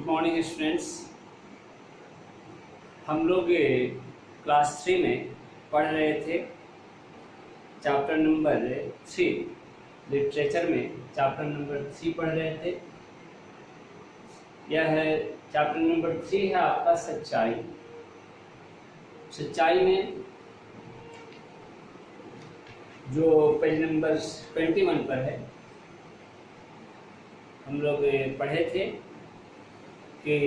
Morning students. हम लोग class 3 में पढ़ रहे थे चैप्टर नंबर 3, लिटरेचर में चैप्टर नंबर 3 पढ़ रहे थे। यह है चैप्टर नंबर 3 है आपका सच्चाई। सच्चाई में जो पेज नंबर 21 पर है, हम लोग पढ़े थे कि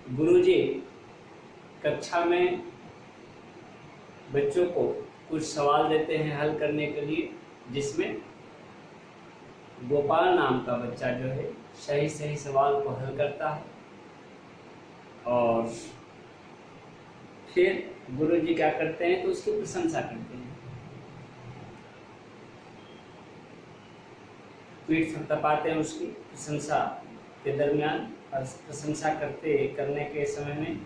गुरुजी कक्षा में बच्चों को कुछ सवाल देते हैं हल करने के लिए, जिसमें गोपाल नाम का बच्चा जो है सही सही सवाल को हल करता है और फिर गुरुजी क्या करते हैं तो उसकी प्रशंसा करते हैं। पीठ थपथपाते हैं उसकी प्रशंसा के दरमियान और प्रशंसा करने के समय में,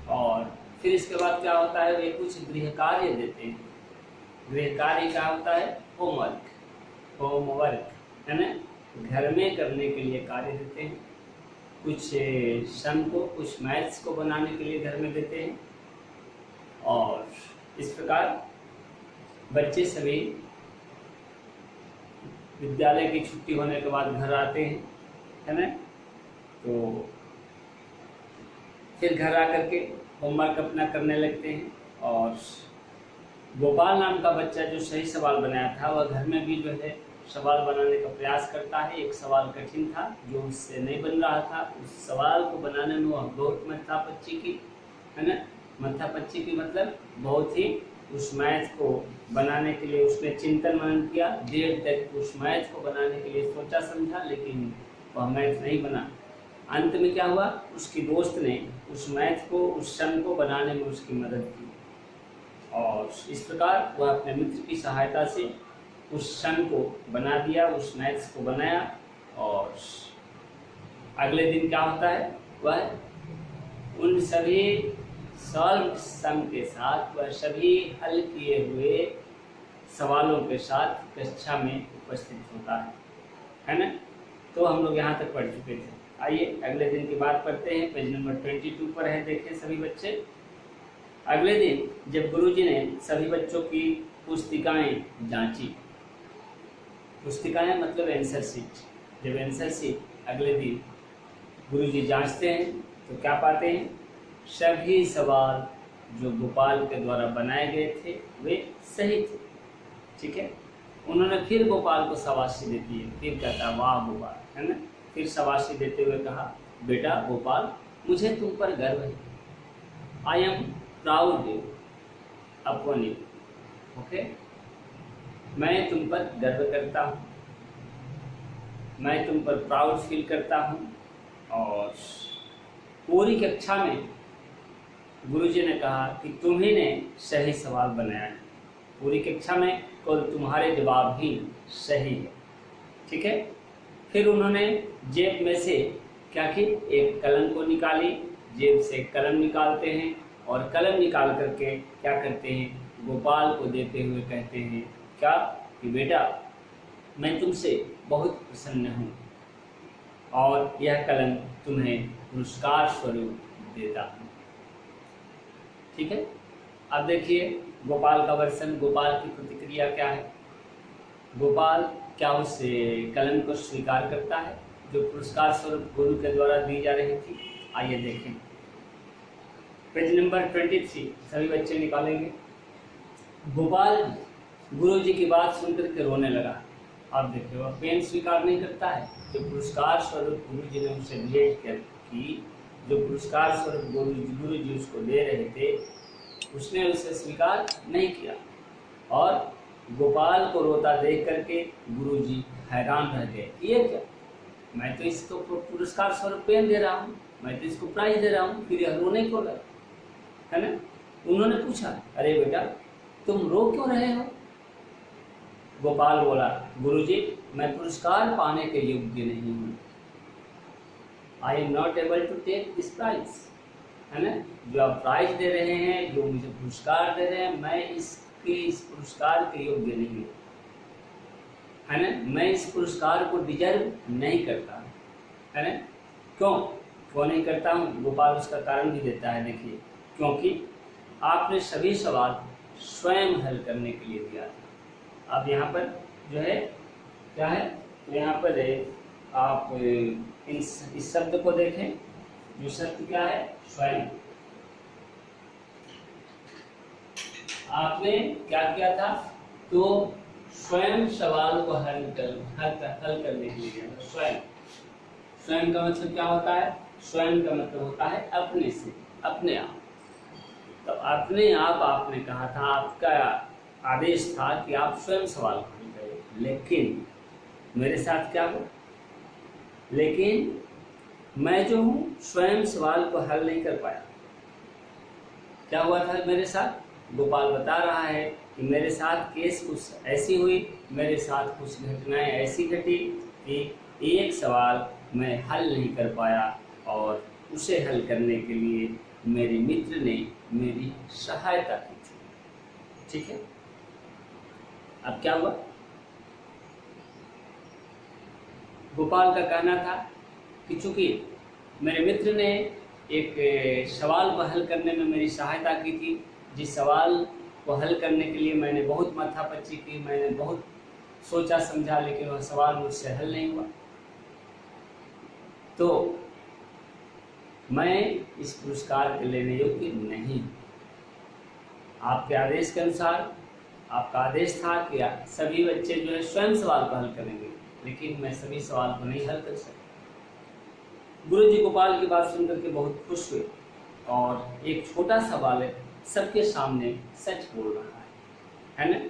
और फिर इसके बाद क्या होता है, वे कुछ गृह कार्य देते हैं। गृह कार्य क्या होता है? होमवर्क है ना, घर में करने के लिए कार्य देते हैं। कुछ सम को, कुछ मैथ्स को बनाने के लिए घर में देते हैं। और इस प्रकार बच्चे सभी विद्यालय की छुट्टी होने के बाद घर आते हैं, है ना। तो फिर घर आकर के होमवर्क अपना करने लगते हैं। और गोपाल नाम का बच्चा जो सही सवाल बनाया था वह घर में भी जो है सवाल बनाने का प्रयास करता है। एक सवाल कठिन था जो उससे नहीं बन रहा था, उस सवाल को बनाने में वह बहुत मत्थापच्ची की, है ना। मत्थापच्ची की मतलब बहुत ही उस मैथ को बनाने के लिए उसने चिंतन मनन किया, देर तक उस मैथ को बनाने के लिए सोचा समझा, लेकिन वह मैथ नहीं बना। अंत में क्या हुआ, उसकी दोस्त ने उस मैथ को, उस सम को बनाने में उसकी मदद की और इस प्रकार वह अपने मित्र की सहायता से उस सम को बना दिया, उस मैथ्स को बनाया। और अगले दिन क्या होता है, वह उन सभी सॉल्व सम के साथ, वह सभी हल किए हुए सवालों के साथ कक्षा में उपस्थित होता है ना। तो हम लोग यहाँ तक पढ़ चुके थे। आइए अगले दिन की बात करते हैं। पेज नंबर 22 पर है, देखें सभी बच्चे। अगले दिन जब गुरुजी ने सभी बच्चों की पुस्तिकाएं जांची, पुस्तिकाएं मतलब आंसर शीट, जब आंसर शीट अगले दिन गुरुजी जांचते हैं तो क्या पाते हैं, सभी सवाल जो गोपाल के द्वारा बनाए गए थे वे सही थे। ठीक है, उन्होंने फिर गोपाल को शाबाशी देती है, फिर कहता वाह गोपाल, है ना। फिर शाबाशी देते हुए कहा, बेटा गोपाल, मुझे तुम पर गर्व है। I am proud upon you. Okay, मैं तुम पर गर्व करता हूँ, मैं तुम पर प्राउड फील करता हूँ। और पूरी कक्षा में गुरुजी ने कहा कि तुम्ही ने सही सवाल बनाया है। पूरी कक्षा में केवल तुम्हारे जवाब ही सही है। ठीक है, फिर उन्होंने जेब में से क्या की, एक कलम को निकाली, जेब से कलम निकालते हैं और कलम निकाल करके क्या करते हैं, गोपाल को देते हुए कहते हैं क्या कि बेटा मैं तुमसे बहुत प्रसन्न हूँ और यह कलम तुम्हें पुरस्कार स्वरूप देता हूँ। ठीक है, अब देखिए गोपाल का वर्षन, गोपाल की प्रतिक्रिया क्या है। गोपाल क्या उस कलम को स्वीकार करता है जो पुरस्कार स्वरूप गुरु के द्वारा दी जा रही थी। आइए देखें पेज नंबर 23, सभी बच्चे निकालेंगे। गोपाल गुरुजी की बात सुनकर के रोने लगा। आप देखिए वह पेन स्वीकार नहीं करता है जो पुरस्कार स्वरूप गुरुजी ने उसे भेंट की, जो पुरस्कार स्वरूप गुरुजी उसको दे रहे थे, उसने उसे स्वीकार नहीं किया। और गोपाल को रोता देख करके गुरुजी हैरान रह गए, ये क्या, मैं तो इसको पुरस्कार स्वरूप पेन दे रहा हूँ, मैं तो इसको प्राइज दे रहा हूँ, फिर यह रोने क्यों लगा, है ना। उन्होंने पूछा, अरे बेटा तुम रो क्यों रहे हो। गोपाल बोला, गुरुजी मैं पुरस्कार पाने के योग्य नहीं हूँ, I am not able to take this prize, है ना। जो आप प्राइज दे रहे हैं, जो मुझे पुरस्कार दे रहे हैं, मैं इस पुरस्कार के योग्य नहीं हूँ, है ना। मैं इस पुरस्कार को डिजर्व नहीं करता, है ना। क्यों क्यों नहीं करता हूँ? गोपाल उसका कारण भी देता है। देखिए, क्योंकि आपने सभी सवाल स्वयं हल करने के लिए दिया था। अब यहाँ पर जो है क्या है, तो यहाँ पर आप इस शब्द को देखें, जो शब्द क्या है, स्वयं। आपने क्या किया था, तो स्वयं सवाल को हल करने के लिए दिया था। स्वयं, स्वयं का मतलब क्या होता है? स्वयं का मतलब होता है अपने से, अपने आप। तो अपने आप आपने कहा था, आपका आदेश था कि आप स्वयं सवाल को हल करें, लेकिन मेरे साथ क्या हुआ? लेकिन मैं जो हूँ स्वयं सवाल को हल नहीं कर पाया। क्या हुआ था मेरे साथ? गोपाल बता रहा है कि मेरे साथ केस कुछ ऐसी हुई, मेरे साथ कुछ घटनाएं ऐसी घटी कि एक सवाल मैं हल नहीं कर पाया, और उसे हल करने के लिए मेरे मित्र ने मेरी सहायता की थी। ठीक है, अब क्या हुआ? गोपाल का कहना था कि चूंकि मेरे मित्र ने एक सवाल को हल करने में मेरी सहायता की थी, जिस सवाल को हल करने के लिए मैंने बहुत माथापच्ची की, मैंने बहुत सोचा समझा, लेकिन वह सवाल मुझसे हल नहीं हुआ, तो मैं इस पुरस्कार के लेने योग्य नहीं। आपके आदेश के अनुसार, आपका आदेश था कि सभी बच्चे जो है स्वयं सवाल को हल करेंगे, लेकिन मैं सभी सवाल को नहीं हल कर सका। गुरुजी गोपाल की बात सुनकर के बहुत खुश हुए, और एक छोटा सा बालक सबके सामने सच बोल रहा है ना,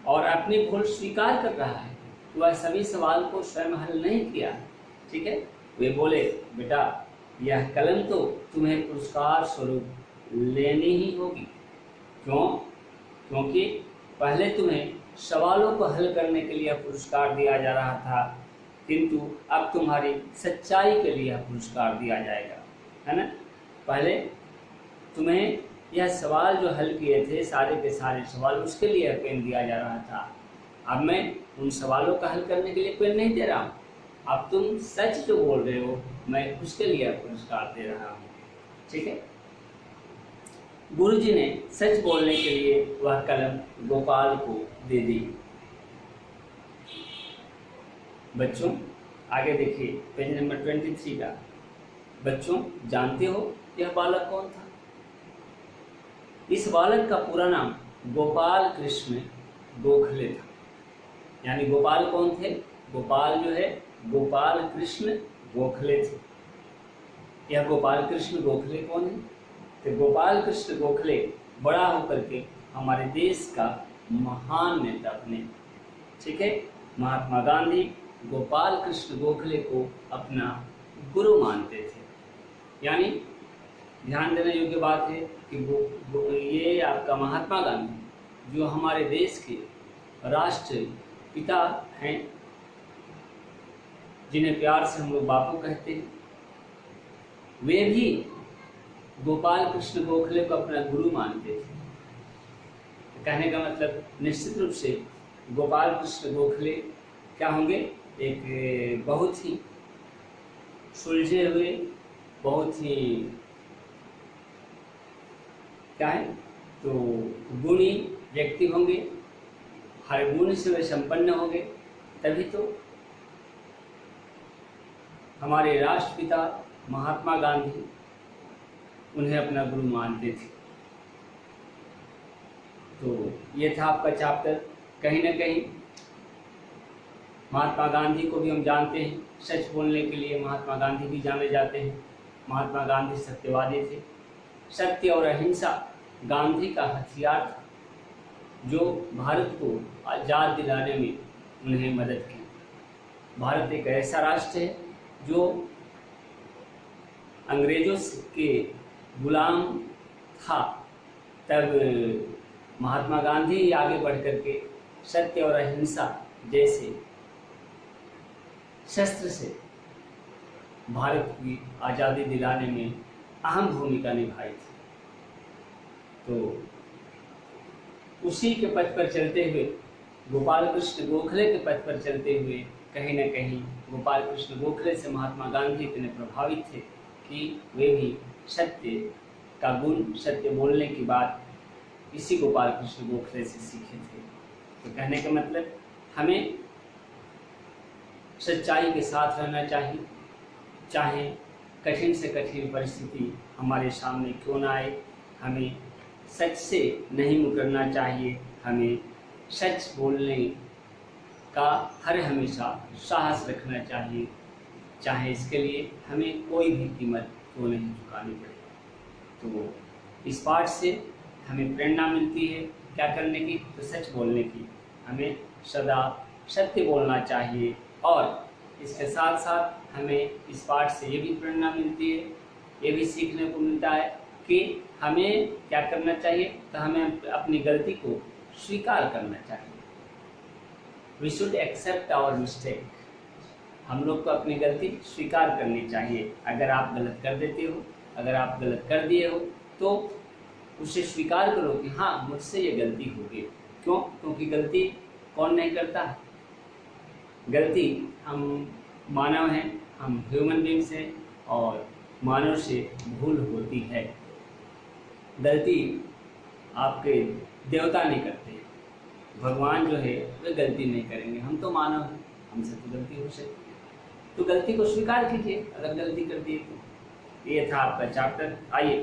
और अपनी भूल स्वीकार कर रहा है। वह सभी सवाल को स्वयं हल नहीं किया। ठीक है, वे बोले, बेटा यह कलम तो तुम्हें पुरस्कार स्वरूप लेनी ही होगी। क्यों? क्योंकि पहले तुम्हें सवालों को हल करने के लिए पुरस्कार दिया जा रहा था, किंतु अब तुम्हारी सच्चाई के लिए पुरस्कार दिया जाएगा, है ना। पहले तुम्हें यह सवाल जो हल किए थे, सारे के सारे सवाल, उसके लिए पेन दिया जा रहा था। अब मैं उन सवालों का हल करने के लिए पेन नहीं दे रहा हूँ। अब तुम सच जो बोल रहे हो, मैं उसके लिए पुरस्कार दे रहा हूँ। ठीक है, गुरुजी ने सच बोलने के लिए वह कलम गोपाल को दे दी। बच्चों आगे देखिए, पेज नंबर 23 का। बच्चों जानते हो यह बालक कौन था? इस बालक का पूरा नाम गोपाल कृष्ण गोखले था। यानी गोपाल कौन थे? गोपाल जो है गोपाल कृष्ण गोखले थे। यह गोपाल कृष्ण गोखले कौन है? तो गोपाल कृष्ण गोखले बड़ा होकर के हमारे देश का महान नेता बने। ठीक है, महात्मा गांधी गोपाल कृष्ण गोखले को अपना गुरु मानते थे। यानी ध्यान देने योग्य बात है कि ये आपका महात्मा गांधी जो हमारे देश के राष्ट्र पिता हैं, जिन्हें प्यार से हम लोग बापू कहते हैं, वे भी गोपाल कृष्ण गोखले को अपना गुरु मानते थे। कहने का मतलब निश्चित रूप से गोपाल कृष्ण गोखले क्या होंगे? एक बहुत ही सुलझे हुए, बहुत ही क्या है तो गुणी व्यक्ति होंगे, हर गुण से वे संपन्न होंगे। तभी तो हमारे राष्ट्रपिता महात्मा गांधी उन्हें अपना गुरु मानते थे। तो ये था आपका चैप्टर। कहीं ना कहीं महात्मा गांधी को भी हम जानते हैं, सच बोलने के लिए महात्मा गांधी भी जाने जाते हैं। महात्मा गांधी सत्यवादी थे। सत्य और अहिंसा गांधी का हथियार था, जो भारत को आज़ाद दिलाने में उन्हें मदद की। भारत एक ऐसा राष्ट्र है जो अंग्रेजों के गुलाम था, तब महात्मा गांधी आगे बढ़ कर के सत्य और अहिंसा जैसे शस्त्र से भारत की आज़ादी दिलाने में अहम भूमिका निभाई थी। तो उसी के पथ पर चलते हुए, गोपाल कृष्ण गोखले के पथ पर चलते हुए कहीं न कहीं गोपाल कृष्ण गोखले से महात्मा गांधी इतने प्रभावित थे कि वे भी सत्य का गुण, सत्य बोलने की बात इसी गोपाल कृष्ण गोखले से सीखे थे। तो कहने का मतलब हमें सच्चाई के साथ रहना चाहिए, चाहे कठिन से कठिन परिस्थिति हमारे सामने क्यों ना आए। हमें सच से नहीं मुकरना चाहिए, हमें सच बोलने का हर हमेशा साहस रखना चाहिए, चाहे इसके लिए हमें कोई भी कीमत क्यों नहीं चुकानी पड़े। तो इस पाठ से हमें प्रेरणा मिलती है क्या करने की, तो सच बोलने की। हमें सदा सत्य बोलना चाहिए और इसके साथ साथ हमें इस पाठ से ये भी प्रेरणा मिलती है, ये भी सीखने को मिलता है कि हमें क्या करना चाहिए, तो हमें अपनी गलती को स्वीकार करना चाहिए। We should accept our mistake. हम लोग को अपनी गलती स्वीकार करनी चाहिए। अगर आप गलत कर देते हो, अगर आप गलत कर दिए हो, तो उसे स्वीकार करो कि हाँ मुझसे ये गलती हो गई। क्यों? क्योंकि गलती कौन नहीं करता? गलती हम मानव हैं, हम ह्यूमन बींग्स हैं और मानव से भूल होती है। गलती आपके देवता नहीं करते, भगवान जो है वे गलती नहीं करेंगे। हम तो मानव हैं, हमसे तो गलती हो सकती है। तो गलती को स्वीकार कीजिए अगर गलती कर दी तो। ये था आपका चैप्टर। आइए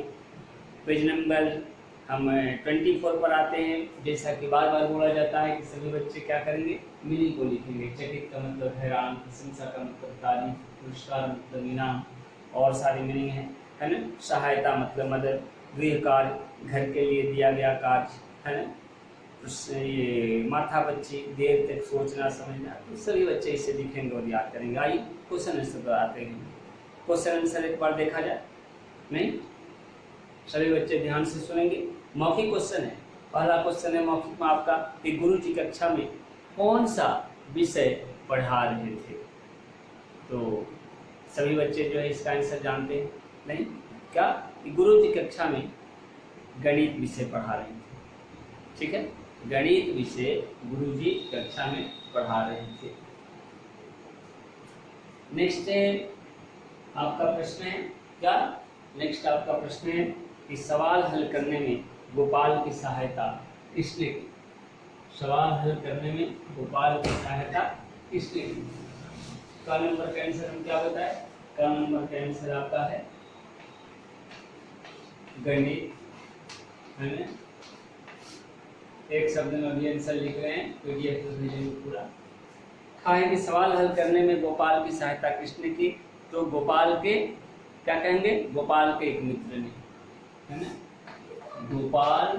पेज नंबर हम 24 पर आते हैं। जैसा कि बार बार बोला जाता है कि सभी बच्चे क्या करेंगे, मीनिंग को लिखेंगे। चकित का मतलब हैरान, प्रशंसा का मतलब तारीफ, पुरस्कार मतलब इनाम और सारी मीनिंग है ना। सहायता मतलब मदद, गृह कार्य घर के लिए दिया गया कार्य, है ना। उससे ये माथा बच्ची देर तक सोचना समझना, तो सभी बच्चे इसे लिखेंगे और याद करेंगे। आइए क्वेश्चन आंसर पर आते हैं। क्वेश्चन आंसर एक बार देखा जाए। नहीं, सभी बच्चे ध्यान से सुनेंगे। मौखिक क्वेश्चन है। पहला क्वेश्चन है मौखिक में आपका कि गुरु जी कक्षा में कौन सा विषय पढ़ा रहे थे। तो सभी बच्चे जो है इसका आंसर जानते हैं। नहीं क्या, कि गुरु जी कक्षा में गणित विषय पढ़ा रहे थे। ठीक है, गणित विषय गुरु जी कक्षा में पढ़ा रहे थे। नेक्स्ट आपका प्रश्न है क्या, नेक्स्ट आपका प्रश्न है कि सवाल हल करने में गोपाल की सहायता किसने की। सवाल हल करने में गोपाल की सहायता किसने की। का नंबर का आंसर हम क्या बताए, का नंबर का आंसर आपका है गणित, है ना। एक शब्द में अभी आंसर लिख रहे हैं, पीडीएफ में भेजेंगे पूरा। कहा है कि सवाल हल करने में गोपाल की सहायता किसने की, तो गोपाल के क्या कहेंगे, गोपाल के एक मित्र ने, है ना। गोपाल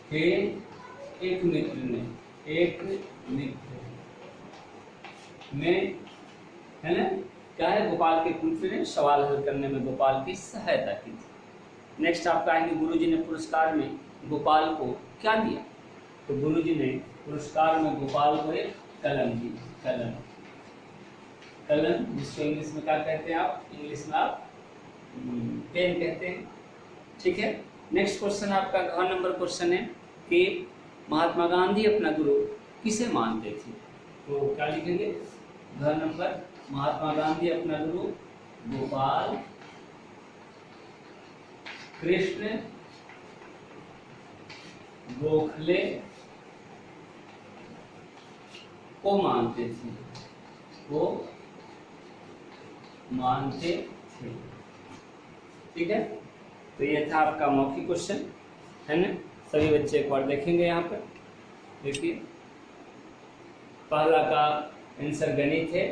के एक मित्र ने, एक मित्र में, है ना, क्या है, गोपाल के मित्र ने सवाल हल करने में गोपाल की सहायता की थी। नेक्स्ट आपका है कि गुरुजी ने पुरस्कार में गोपाल को क्या दिया। तो गुरुजी ने पुरस्कार में गोपाल को एक कलम दी। कलम, कलम जिसको इंग्लिश में क्या कहते हैं आप, इंग्लिश में आप पेन कहते हैं। ठीक है। नेक्स्ट क्वेश्चन आपका घ नंबर क्वेश्चन है कि महात्मा गांधी अपना गुरु किसे मानते थे। तो क्या लिखेंगे, घ नंबर, महात्मा गांधी अपना गुरु गोपाल कृष्ण गोखले को मानते थे, वो मानते थे। ठीक है, तो ये था आपका मौखिक क्वेश्चन, है ना। सभी बच्चे एक बार देखेंगे यहाँ पर। देखिए पहला का आंसर गणित है,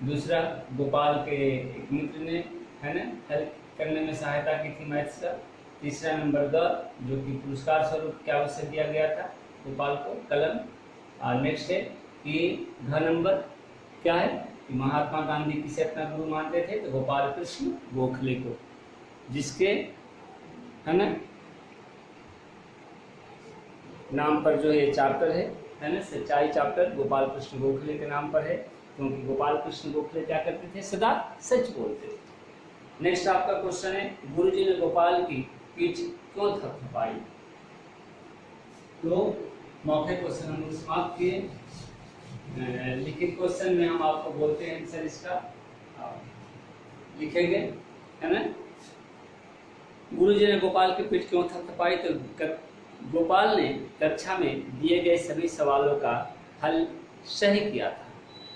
दूसरा गोपाल के एक मित्र ने, है ना, हेल्प करने में सहायता की थी मैथ्स का। तीसरा नंबर द, जो कि पुरस्कार स्वरूप क्या अवसर दिया गया था गोपाल को, कलम। और नेक्स्ट है कि घ नंबर क्या है कि महात्मा गांधी किसे अपना गुरु मानते थे, तो गोपाल कृष्ण गोखले को, जिसके, है ना, नाम पर जो ये चैप्टर है ना, सच्चाई चैप्टर गोपाल कृष्ण गोखले के नाम पर है, क्योंकि गोपाल कृष्ण गोखले क्या करते थे, सदा सच बोलते थे। नेक्स्ट आपका क्वेश्चन है गुरुजी ने गोपाल की पीठ क्यों थपथपाई। तो मौखिक क्वेश्चन हम लोग समाप्त किए। लिखित क्वेश्चन में हम आपको बोलते हैं आंसर इसका, लिखेंगे, है ना। गुरुजी ने गोपाल की पीठ क्यों थपथपाई? तो गोपाल ने कक्षा में दिए गए सभी सवालों का हल सही किया था,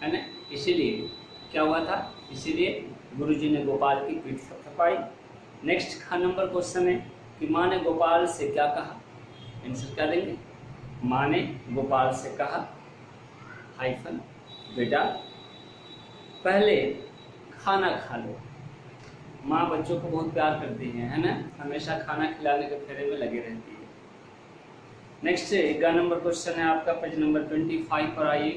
है ना, इसीलिए क्या हुआ था, इसीलिए गुरुजी ने गोपाल की पीठ थपथपाई। नेक्स्ट नंबर क्वेश्चन है कि माँ ने गोपाल से क्या कहा? आंसर क्या देंगे? माँ ने गोपाल से कहा हाइफन बेटा पहले खाना खा लो। माँ बच्चों को बहुत प्यार करती है ना, हमेशा खाना खिलाने के फेरे में लगे रहती है। नेक्स्ट 11 नंबर क्वेश्चन है आपका, पेज नंबर 25 पर आइए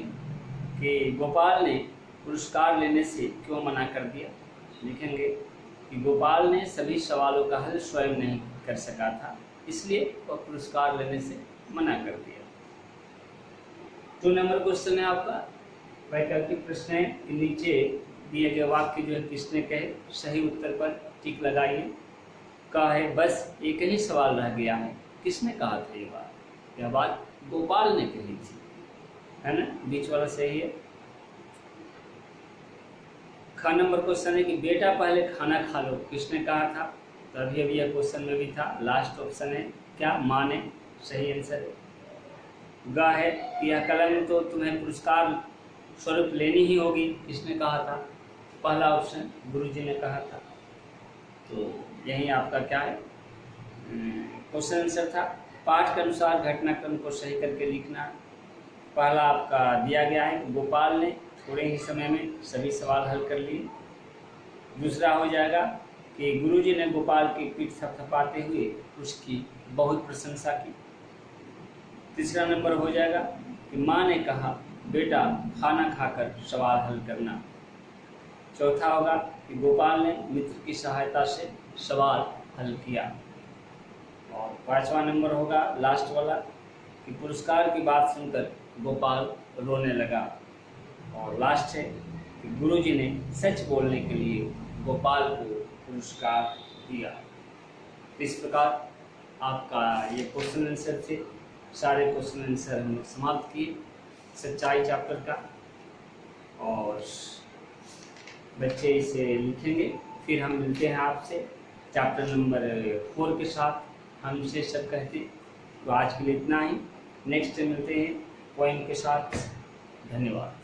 कि गोपाल ने पुरस्कार लेने से क्यों मना कर दिया? लिखेंगे कि गोपाल ने सभी सवालों का हल स्वयं नहीं कर सका था, इसलिए वह पुरस्कार लेने से मना कर दिया। 2 नंबर क्वेश्चन है आपका, वैकल्पिक प्रश्न है कि नीचे दिए गए वाक्य जो है किसने कहे? सही उत्तर पर टिक लगाइए। कहा है बस एक ही सवाल रह गया है, किसने कहा था ये बात? यह बात गोपाल ने कही थी, है ना, बीच वाला सही है। ख नंबर क्वेश्चन है कि बेटा पहले खाना खा लो, किसने कहा था? तो अभी यह क्वेश्चन में भी था, लास्ट ऑप्शन है क्या? माँ ने, सही आंसर है। ग है कि यह कलम तो तुम्हें पुरस्कार स्वरूप लेनी ही होगी, किसने कहा था? पहला ऑप्शन गुरुजी ने कहा था। तो यही आपका क्या है, क्वेश्चन आंसर था। पाठ के अनुसार घटनाक्रम को सही करके लिखना। पहला आपका दिया गया है कि गोपाल ने थोड़े ही समय में सभी सवाल हल कर लिए। दूसरा हो जाएगा कि गुरुजी ने गोपाल की पीठ थपथपाते हुए उसकी बहुत प्रशंसा की। तीसरा नंबर हो जाएगा कि माँ ने कहा बेटा खाना खाकर सवाल हल करना। चौथा होगा कि गोपाल ने मित्र की सहायता से सवाल हल किया। और 5वां नंबर होगा लास्ट वाला कि पुरस्कार की बात सुनकर गोपाल रोने लगा। और लास्ट है कि गुरुजी ने सच बोलने के लिए गोपाल को पुरस्कार दिया। इस प्रकार आपका ये क्वेश्चन आंसर थे, सारे क्वेश्चन आंसर हमने समाप्त किए सच्चाई चैप्टर का, और बच्चे इसे लिखेंगे। फिर हम मिलते हैं आपसे चैप्टर नंबर 4 के साथ। हमसे सब कहते तो आज के लिए इतना ही, नेक्स्ट मिलते हैं पोएम के साथ। धन्यवाद।